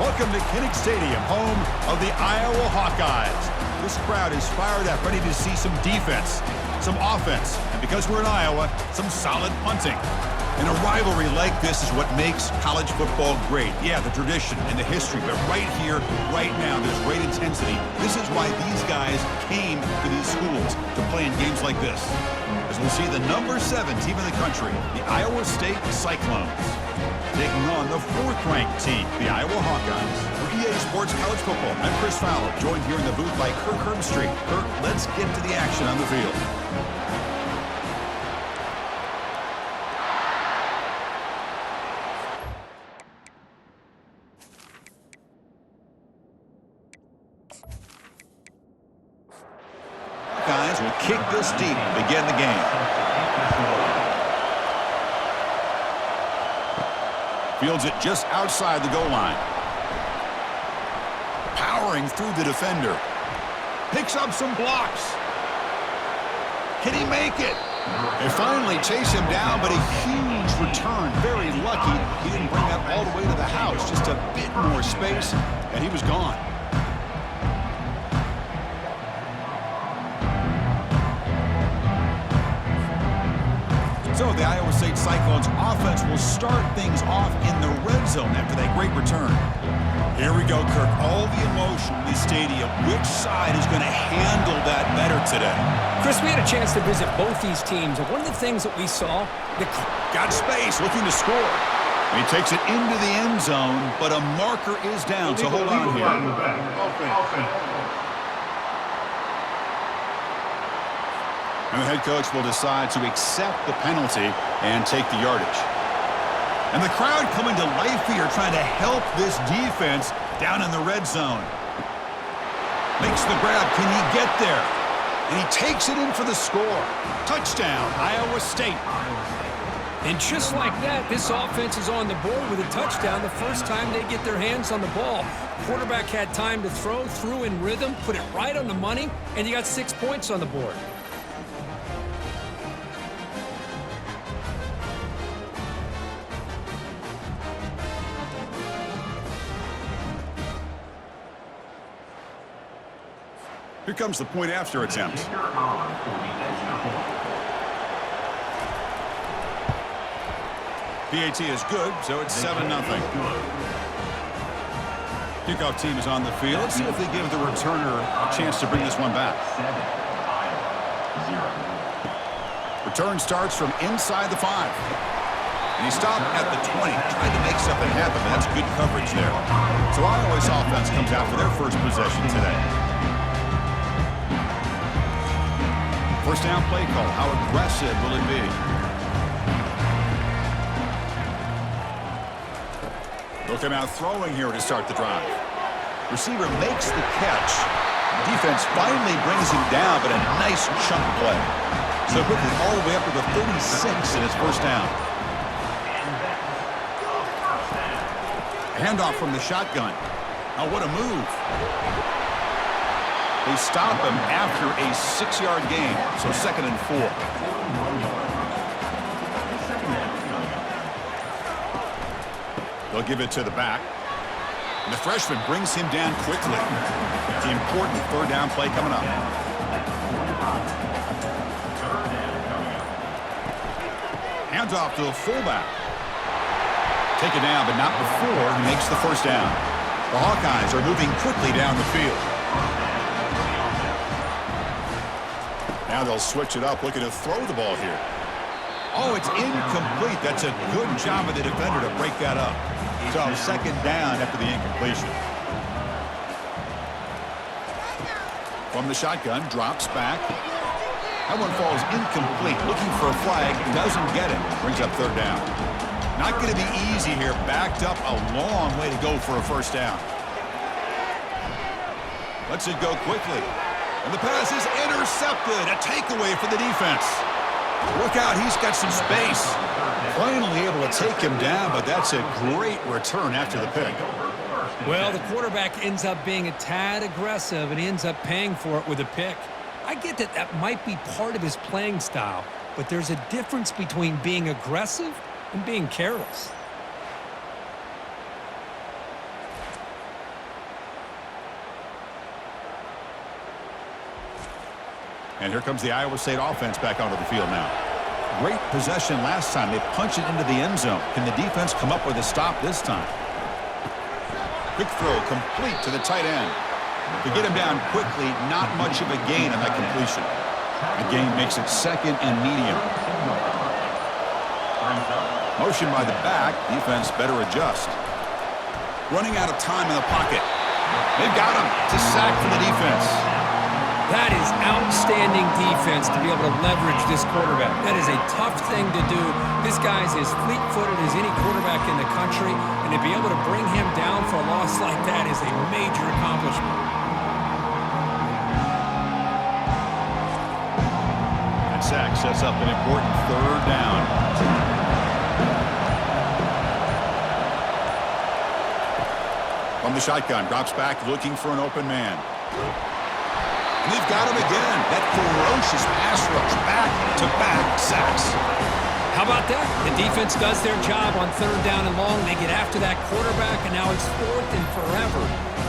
Welcome to Kinnick Stadium, home of the Iowa Hawkeyes. This crowd is fired up, ready to see some defense, some offense, and because we're in Iowa, some solid punting. And a rivalry like this is what makes college football great. Yeah, the tradition and the history, but right here, right now, there's great intensity. This is why these guys came to these schools to play in games like this. As we'll see the number 7 team in the country, the Iowa State Cyclones, taking on the 4th-ranked team, the Iowa Hawkeyes. For EA Sports College Football, I'm Chris Fowler, joined here in the booth by Kirk Herbstreit. Kirk, let's get to the action on the field. Hawkeyes will kick this deep to begin the game. Fields it just outside the goal line. Powering through the defender. Picks up some blocks. Can he make it? They finally chase him down, but a huge return. Very lucky he didn't bring that all the way to the house. Just a bit more space, and he was gone. So the Iowa State Cyclones offense will start things off in the red zone after that great return. Here we go, Kirk. All the emotion in the stadium. Which side is going to handle that better today? Chris, we had a chance to visit both these teams, and one of the things that we saw... Got space, looking to score. He takes it into the end zone, but a marker is down, so hold on here. And the head coach will decide to accept the penalty and take the yardage. And the crowd coming to life here, trying to help this defense down in the red zone. Makes the grab. Can he get there? And he takes it in for the score. Touchdown, Iowa State. And just like that, this offense is on the board with a touchdown the first time they get their hands on the ball. Quarterback had time to threw in rhythm, put it right on the money, and you got 6 points on the board. Here comes the point after attempt. PAT is good, so it's 7-0. Kickoff team is on the field. Let's see if they give the returner a chance to bring this one back. Return starts from inside the 5. And he stopped at the 20, trying to make something happen. That's good coverage there. So Iowa's offense comes out for their first possession today. First down play call. How aggressive will it be? They'll come out throwing here to start the drive. Receiver makes the catch. Defense finally brings him down, but a nice chunk play. So quickly all the way up to the 36 in his first down. Handoff from the shotgun. Now what a move. They stop him after a 6-yard gain, so 2nd and 4. They'll give it to the back. And the freshman brings him down quickly. The important 3rd down play coming up. Hands off to the fullback. Take it down, but not before he makes the first down. The Hawkeyes are moving quickly down the field. Now they'll switch it up, looking to throw the ball here. Oh, it's incomplete. That's a good job of the defender to break that up. So 2nd down after the incompletion. From the shotgun, drops back. That one falls incomplete. Looking for a flag, doesn't get it. Brings up 3rd down. Not going to be easy here. Backed up a long way to go for a first down. Lets it go quickly. And the pass is intercepted. A takeaway for the defense. Look out, he's got some space. Finally able to take him down, but that's a great return after the pick. Well, the quarterback ends up being a tad aggressive, and he ends up paying for it with a pick. I get that that might be part of his playing style, but there's a difference between being aggressive and being careless. And here comes the Iowa State offense back onto the field now. Great possession last time. They punch it into the end zone. Can the defense come up with a stop this time? Quick throw complete to the tight end. To get him down quickly, not much of a gain on that completion. The gain makes it second and medium. Motion by the back. Defense better adjust. Running out of time in the pocket. They've got him. It's a sack for the defense. That is outstanding defense to be able to leverage this quarterback. That is a tough thing to do. This guy's as fleet-footed as any quarterback in the country, and to be able to bring him down for a loss like that is a major accomplishment. That sack sets up an important third down. From the shotgun, drops back looking for an open man. And they've got him again. That ferocious pass rush, back-to-back sacks. How about that? The defense does their job on third down and long. They get after that quarterback, and now it's fourth and forever.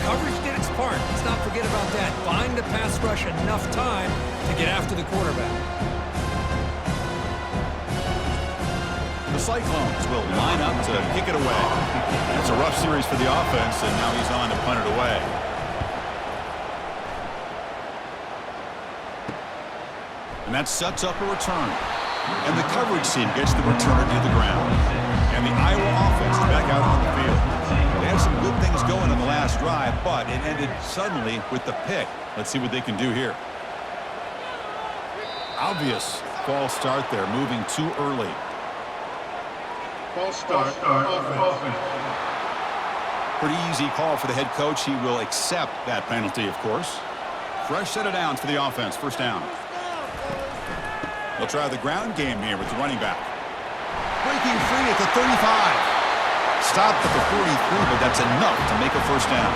Coverage did its part. Let's not forget about that. Buying the pass rush enough time to get after the quarterback. The Cyclones will line up to kick it away. It's a rough series for the offense, and now he's on to punt it away. And that sets up a return. And the coverage team gets the returner to the ground. And the Iowa offense is back out on the field. They had some good things going on the last drive, but it ended suddenly with the pick. Let's see what they can do here. Obvious false start there, moving too early. False start. Offense. Pretty easy call for the head coach. He will accept that penalty, of course. Fresh set of downs for the offense. First down. They'll try the ground game here with the running back. Breaking free at the 35. Stopped at the 43, but that's enough to make a first down.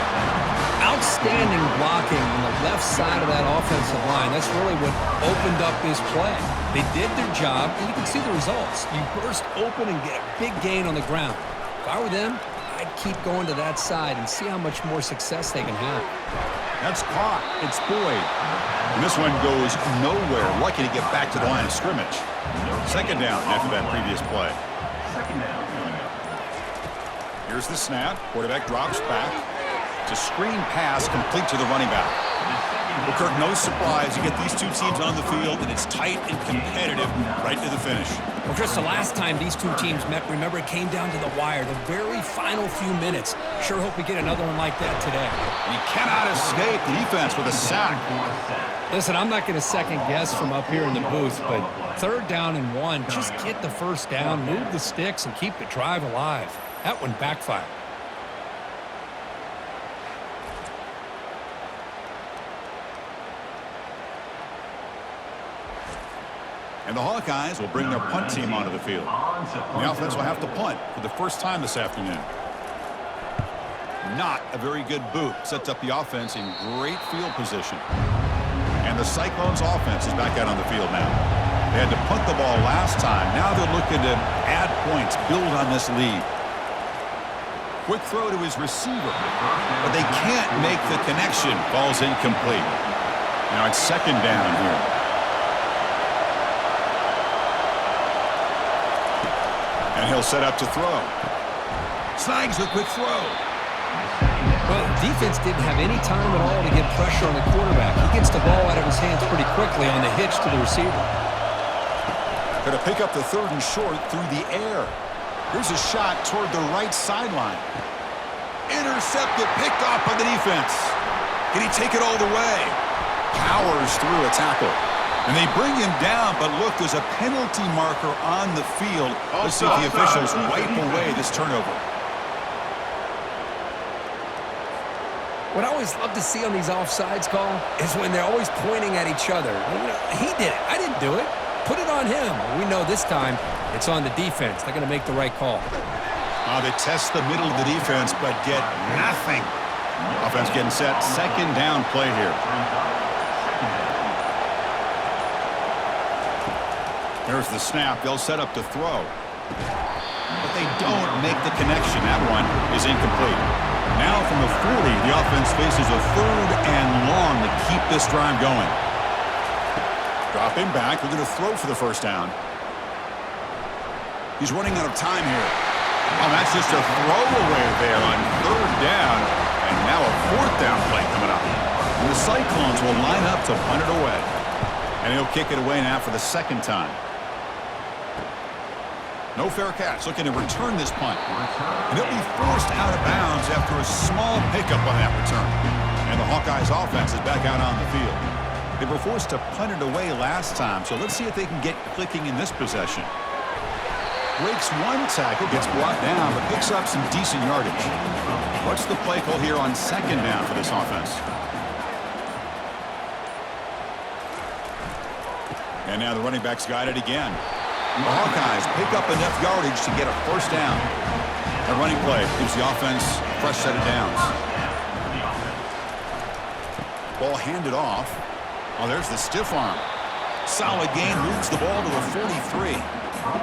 Outstanding blocking on the left side of that offensive line. That's really what opened up this play. They did their job, and you can see the results. You burst open and get a big gain on the ground. If I were them, I'd keep going to that side and see how much more success they can have. That's caught. It's Boyd. And this one goes nowhere. Lucky to get back to the line of scrimmage. Second down after that previous play. Here's the snap. Quarterback drops back. It's a screen pass complete to the running back. Well, Kirk, no surprise. You get these two teams on the field, and it's tight and competitive right to the finish. Well, Chris, the last time these two teams met, remember, it came down to the wire, the very final few minutes. Sure hope we get another one like that today. And he cannot escape the defense with a sack. Listen, I'm not going to second guess from up here in the booth, but third down and one, just get the first down, move the sticks, and keep the drive alive. That one backfired. And the Hawkeyes will bring their punt team onto the field. The offense will have to punt for the first time this afternoon. Not a very good boot. Sets up the offense in great field position. And the Cyclones offense is back out on the field now. They had to punt the ball last time. Now they're looking to add points, build on this lead. Quick throw to his receiver. But they can't make the connection. Ball's incomplete. Now it's second down here. And he'll set up to throw. Snags the quick throw. Well, defense didn't have any time at all to get pressure on the quarterback. He gets the ball out of his hands pretty quickly on the hitch to the receiver. Going to pick up the third and short through the air. Here's a shot toward the right sideline. Intercepted, picked off by the defense. Can he take it all the way? Powers through a tackle. And they bring him down, but look, there's a penalty marker on the field. Let's see if the officials wipe away this turnover. What I always love to see on these offsides call is when they're always pointing at each other. You know, he did it. I didn't do it. Put it on him. We know this time it's on the defense. They're going to make the right call. They test the middle of the defense, but get nothing. Offense getting set. Second down play here. There's the snap. They'll set up to throw. But they don't make the connection. That one is incomplete. Now from the 40, the offense faces a third and long to keep this drive going. Dropping back, we're going to throw for the first down. He's running out of time here. Oh, that's just a throwaway there on third down. And now a fourth down play coming up. And the Cyclones will line up to punt it away. And he'll kick it away now for the second time. No fair catch, looking to return this punt. And he'll be forced out of bounds after a small pickup on that return. And the Hawkeyes offense is back out on the field. They were forced to punt it away last time, so let's see if they can get clicking in this possession. Breaks one tackle, gets brought down, but picks up some decent yardage. What's the play call here on second down for this offense? And now the running back's got it again. The Hawkeyes pick up enough yardage to get a first down. A running play gives the offense a fresh set of downs. Ball handed off. Oh, there's the stiff arm. Solid gain, moves the ball to a 43.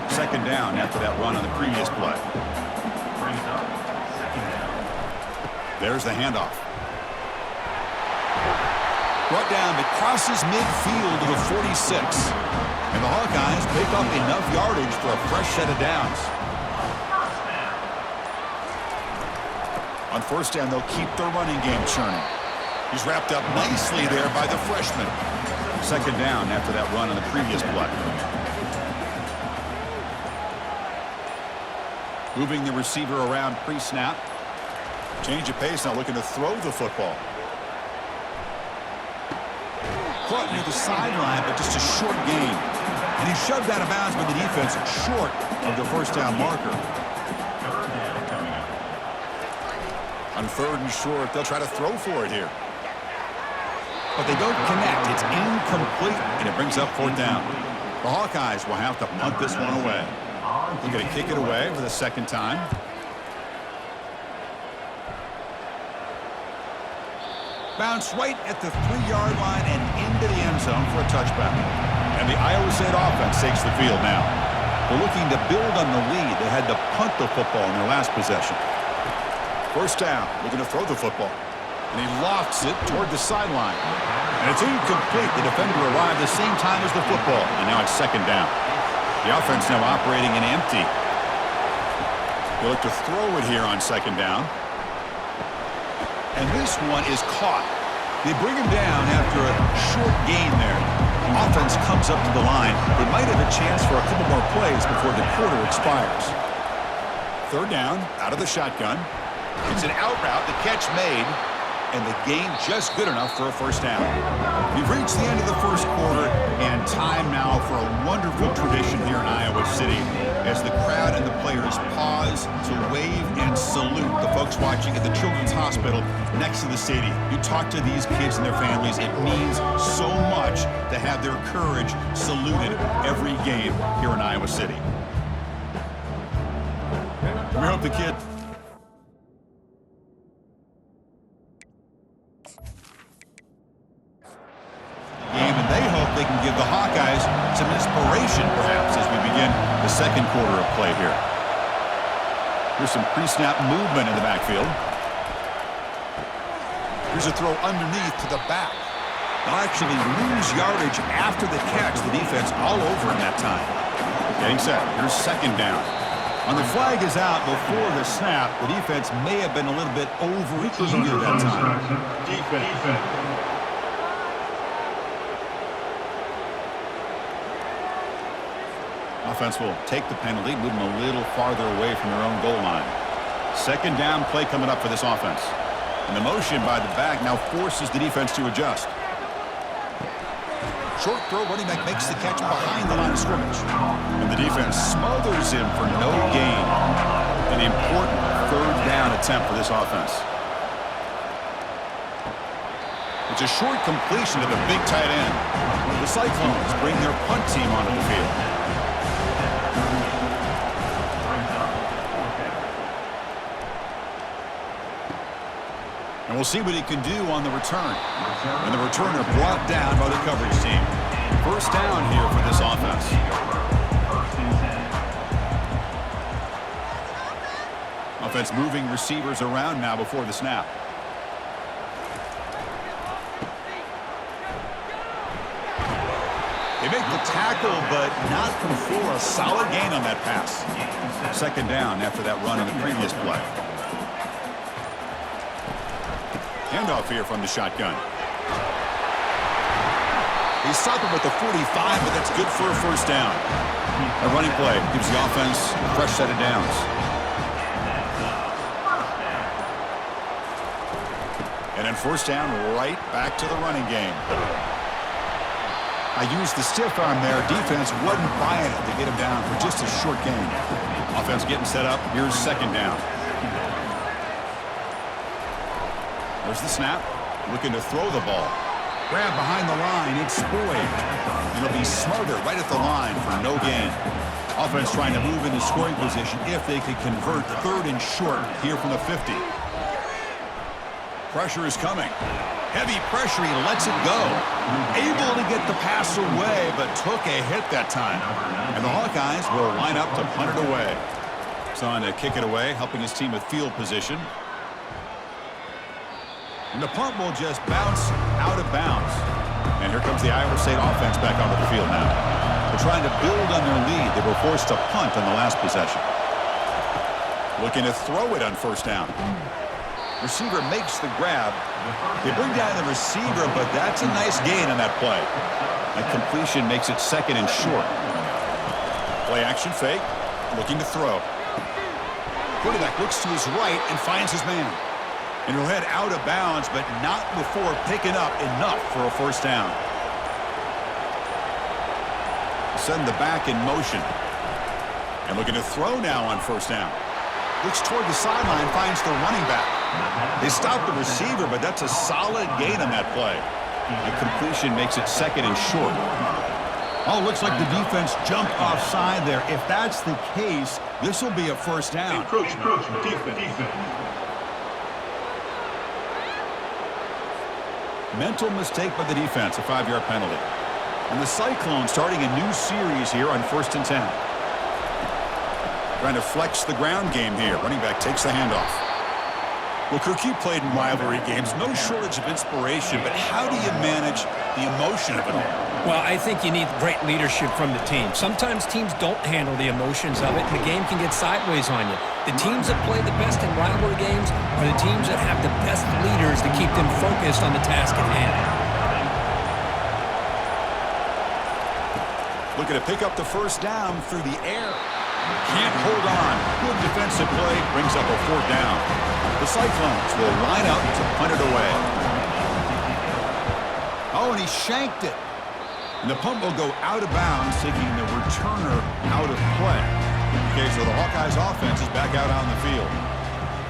Second down after that run on the previous play. There's the handoff. Brought down, but crosses midfield to the 46. And the Hawkeyes pick up enough yardage for a fresh set of downs. On first down, they'll keep their running game churning. He's wrapped up nicely there by the freshman. Second down after that run on the previous play. Moving the receiver around pre-snap. Change of pace, now looking to throw the football. Caught near the sideline, but just a short gain. And he's shoved out of bounds by the defense short of the first down marker. On third and short, they'll try to throw for it here. But they don't connect. It's incomplete, and it brings up fourth down. The Hawkeyes will have to punt this one away. They're going to kick it away for the second time. Bounce right at the 3-yard line and into the end zone for a touchback. And the Iowa State offense takes the field now. They're looking to build on the lead. They had to punt the football in their last possession. First down, looking to throw the football. And he lofts it toward the sideline. And it's incomplete. The defender arrived the same time as the football. And now it's second down. The offense now operating in empty. They look to throw it here on second down. And this one is caught. They bring him down after a short gain there. Offense comes up to the line. They might have a chance for a couple more plays before the quarter expires. Third down, out of the shotgun. It's an out route, the catch made, and the gain just good enough for a first down. We've reached the end of the first quarter, and time now for a wonderful tradition here in Iowa City as the crowd and the players pause to wave and salute the folks watching at the Children's Hospital next to the stadium. You talk to these kids and their families. It means so much to have their courage saluted every game here in Iowa City. We hope the kids... They can give the Hawkeyes some inspiration, perhaps, as we begin the second quarter of play here. Here's some pre-snap movement in the backfield. Here's a throw underneath to the back. They'll actually lose yardage after the catch. The defense all over in that time. Getting set. Here's second down. When the flag is out before the snap, the defense may have been a little bit over-eager that time. Defense. Offense will take the penalty, move them a little farther away from their own goal line. Second down play coming up for this offense. And the motion by the back now forces the defense to adjust. Short throw, running back makes the catch behind the line of scrimmage. And the defense smothers him for no gain. An important third down attempt for this offense. It's a short completion to the big tight end. The Cyclones bring their punt team onto the field. And we'll see what he can do on the return. And the returner brought down by the coverage team. First down here for this offense. Offense moving receivers around now before the snap. They make tackle, but not before a solid gain on that pass. Second down after that run in the previous play. Handoff here from the shotgun. He stopped him with the 45, but that's good for a first down. A running play gives the offense a fresh set of downs. And then first down, right back to the running game. I used the stiff arm there. Defense wasn't buying it to get him down for just a short gain. Offense getting set up. Here's second down. There's the snap. Looking to throw the ball. Grab behind the line. It's Boyd. And he'll be smarter right at the line for no gain. Offense trying to move into scoring position if they could convert third and short here from the 50. Pressure is coming. Heavy pressure. He lets it go. Able to get the pass away, but took a hit that time. And the Hawkeyes will line up to punt it away. He's on to kick it away, helping his team with field position. And the punt will just bounce out of bounds. And here comes the Iowa State offense back onto the field now. They're trying to build on their lead. They were forced to punt on the last possession. Looking to throw it on first down. Receiver makes the grab. They bring down the receiver, but that's a nice gain on that play. That completion makes it second and short. Play action fake. Looking to throw. Quarterback looks to his right and finds his man. And he'll head out of bounds, but not before picking up enough for a first down. Send the back in motion. And looking to throw now on first down. Looks toward the sideline, finds the running back. They stop the receiver, but that's a solid gain on that play. The completion makes it second and short. Oh, looks like the defense jumped offside there. If that's the case, this will be a first down. Approach, defense. Mental mistake by the defense, a 5-yard penalty. And the Cyclones starting a new series here on 1st and 10. Trying to flex the ground game here. Running back takes the handoff. Well, Kirk, you played in rivalry games. No shortage of inspiration, but how do you manage the emotion of it all? Well, I think you need great leadership from the team. Sometimes teams don't handle the emotions of it, and the game can get sideways on you. The teams that play the best in rivalry games are the teams that have the best leaders to keep them focused on the task at hand. Looking to pick up the first down through the air. Can't hold on. Good defensive play. Brings up a fourth down. The Cyclones will line up to punt it away. Oh, and he shanked it. And the punt will go out of bounds, taking the returner out of play. Okay, so the Hawkeyes offense is back out on the field.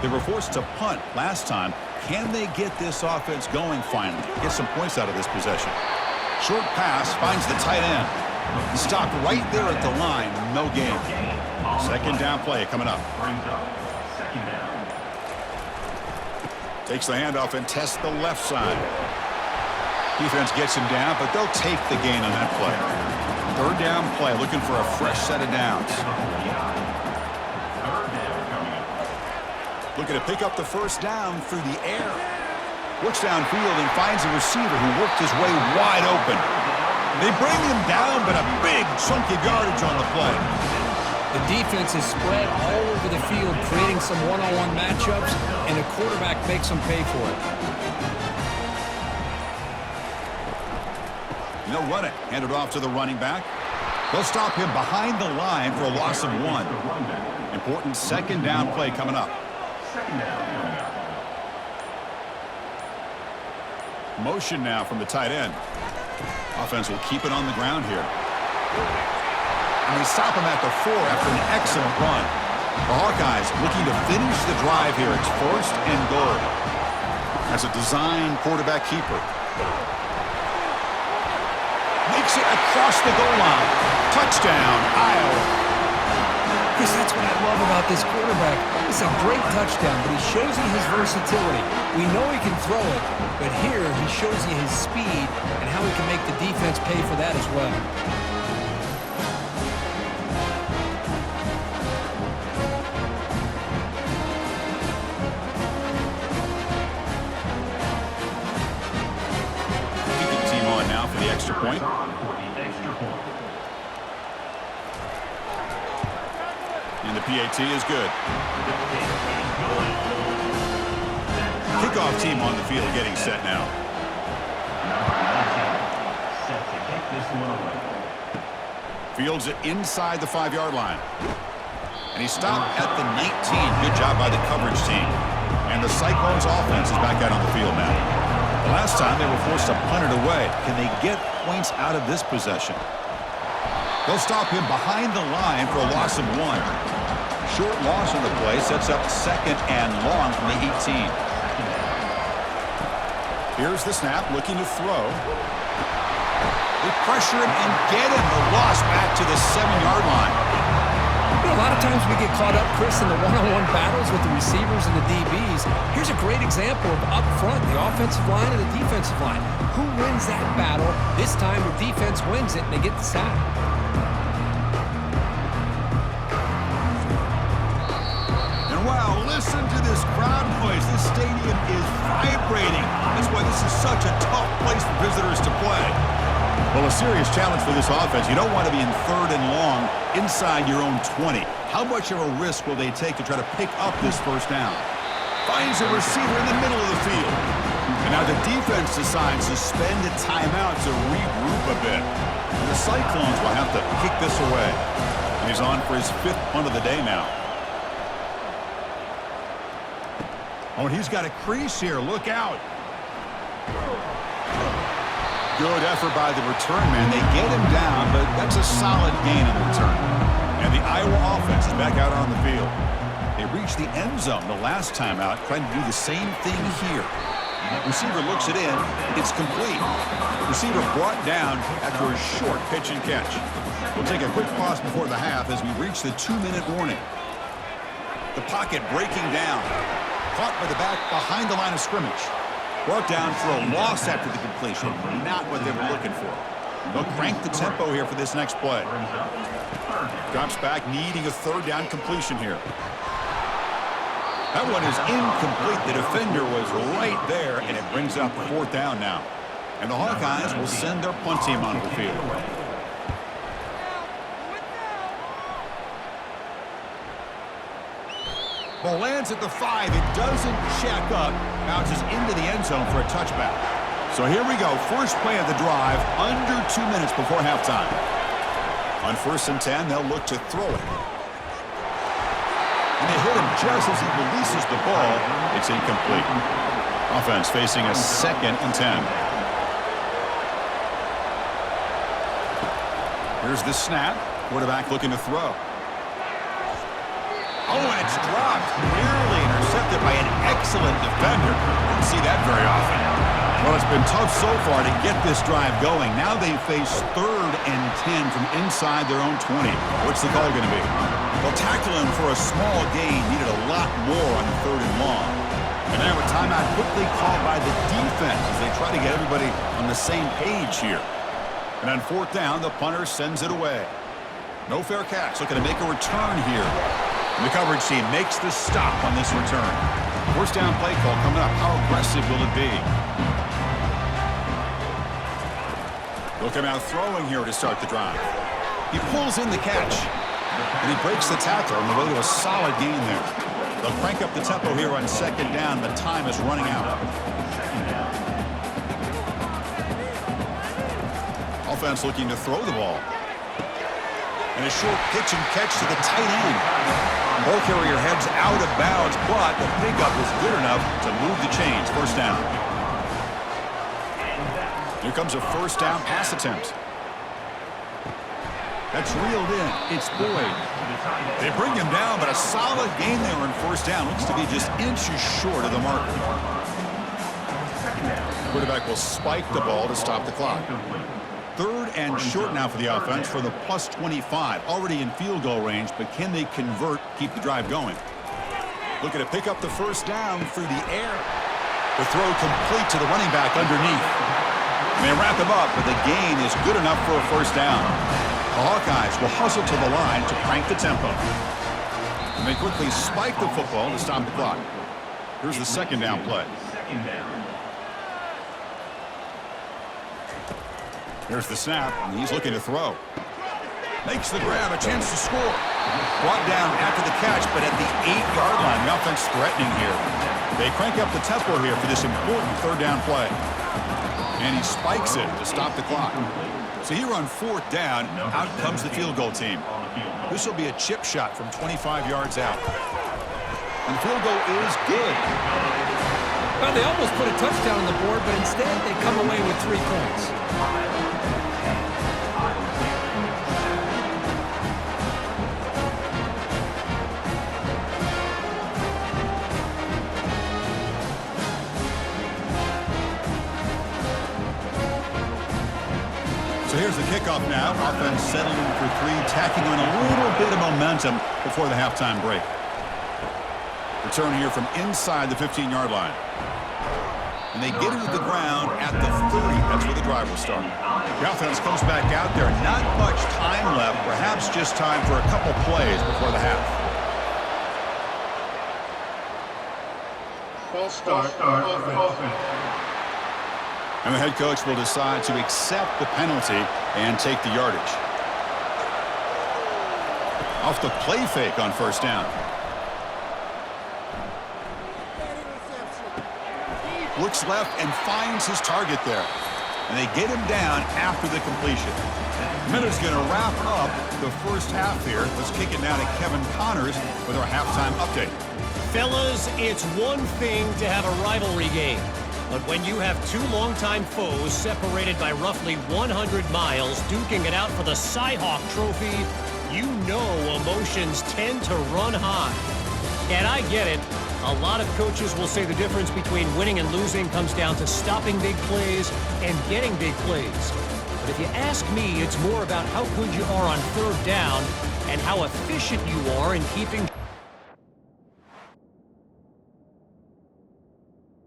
They were forced to punt last time. Can they get this offense going finally? Get some points out of this possession. Short pass finds the tight end. He stopped right there at the line. No gain. Second down play coming up. Takes the handoff and tests the left side. Defense gets him down, but they'll take the gain on that play. Third down play, looking for a fresh set of downs. Looking to pick up the first down through the air. Looks downfield and finds a receiver who worked his way wide open. They bring him down, but a big chunk of yardage on the play. The defense is spread all over the field, creating some one-on-one matchups, and the quarterback makes them pay for it. They'll run it. Hand it off to the running back. They'll stop him behind the line for a loss of 1. Important second down play coming up. Motion now from the tight end. Offense will keep it on the ground here. And they stop him at the 4 after an excellent run. The Hawkeyes looking to finish the drive here. It's 1st and goal. As a design quarterback keeper. Makes it across the goal line. Touchdown, Iowa. Chris, that's what I love about this quarterback. It's a great touchdown, but he shows you his versatility. We know he can throw it, but here he shows you his speed and how he can make the defense pay for that as well. Keeping the team on now for the extra point. And the PAT is good. Kickoff team on the field getting set now. Set to kick this one away. Fields it inside the 5-yard line. And he stopped at the 19. Good job by the coverage team. And the Cyclones offense is back out on the field now. The last time they were forced to punt it away. Can they get points out of this possession? They'll stop him behind the line for a loss of 1. Short loss on the play sets up 2nd and long from the 18. Here's the snap, looking to throw. They pressure him and get him. The loss back to the 7-yard line. You know, a lot of times we get caught up, Chris, in the one-on-one battles with the receivers and the DBs. Here's a great example of up front, the offensive line and the defensive line. Who wins that battle? This time the defense wins it and they get the sack. Wow, listen to this crowd noise. This stadium is vibrating. That's why this is such a tough place for visitors to play. Well, a serious challenge for this offense. You don't want to be in 3rd and long inside your own 20. How much of a risk will they take to try to pick up this first down? Finds a receiver in the middle of the field. And now the defense decides to spend a timeout to regroup a bit. And the Cyclones will have to kick this away. And he's on for his 5th punt of the day now. Oh, and he's got a crease here. Look out. Good effort by the return man. They get him down, but that's a solid gain on the return. And the Iowa offense is back out on the field. They reached the end zone the last time out, trying to do the same thing here. Receiver looks it in. It's complete. Receiver brought down after a short pitch and catch. We'll take a quick pause before the half as we reach the 2-minute warning. The pocket breaking down. Caught by the back behind the line of scrimmage. Brought down for a loss after the completion. Not what they were looking for. They'll crank the tempo here for this next play. Drops back, needing a 3rd down completion here. That one is incomplete. The defender was right there, and it brings up 4th down now. And the Hawkeyes will send their punt team onto the field. Ball lands at the 5. It doesn't check up. Bounces into the end zone for a touchback. So here we go. First play of the drive. Under 2 minutes before halftime. On 1st and 10, they'll look to throw it. And they hit him just as he releases the ball. It's incomplete. Offense facing a 2nd and 10. Here's the snap. Quarterback looking to throw. Oh, and it's dropped. Nearly intercepted by an excellent defender. Don't see that very often. Well, it's been tough so far to get this drive going. Now they face 3rd and 10 from inside their own 20. What's the call going to be? They'll tackle him for a small gain. Needed a lot more on the 3rd and long. And now a timeout quickly called by the defense as they try to get everybody on the same page here. And on 4th down, the punter sends it away. No fair catch. Looking to make a return here. And the coverage team makes the stop on this return. 1st down play call coming up. How aggressive will it be? They'll come out throwing here to start the drive. He pulls in the catch. And he breaks the tackle on the way to a solid gain there. They'll crank up the tempo here on 2nd down. The time is running out. Offense looking to throw the ball. And a short pitch and catch to the tight end. Ball carrier heads out of bounds, but the pickup is good enough to move the chains. 1st down. Here comes a 1st down pass attempt. That's reeled in. It's Boyd. They bring him down, but a solid gain there on 1st down. Looks to be just inches short of the marker. Quarterback will spike the ball to stop the clock. 3rd and short now for the offense for the plus 25. Already in field goal range, but can they convert, keep the drive going? Looking to pick up the 1st down through the air. The throw complete to the running back underneath. And they wrap him up, but the gain is good enough for a 1st down. The Hawkeyes will hustle to the line to crank the tempo. And they quickly spike the football to stop the clock. Here's the 2nd down play. Here's the snap, and he's looking to throw. Makes the grab, a chance to score. Brought down after the catch, but at the 8-yard line, the offense threatening here. They crank up the tempo here for this important third down play. And he spikes it to stop the clock. So here on fourth down, out comes the field goal team. This will be a chip shot from 25 yards out. And the field goal is good. Well, they almost put a touchdown on the board, but instead they come away with 3 points. So here's the kickoff now. Offense settling for 3, tacking on a little bit of momentum before the halftime break. Return here from inside the 15-yard line. And they get it to the ground at the 30. That's where the drive will start. The offense comes back out there. Not much time left. Perhaps just time for a couple plays before the half. False start. Offense. And the head coach will decide to accept the penalty and take the yardage. Off the play fake on first down. Looks left and finds his target there. And they get him down after the completion. Miller's going to wrap up the first half here. Let's kick it now to Kevin Connors with our halftime update. Fellas, it's one thing to have a rivalry game. But when you have 2 longtime foes separated by roughly 100 miles duking it out for the Cy-Hawk Trophy, you know emotions tend to run high. And I get it. A lot of coaches will say the difference between winning and losing comes down to stopping big plays and getting big plays. But if you ask me, it's more about how good you are on third down and how efficient you are in keeping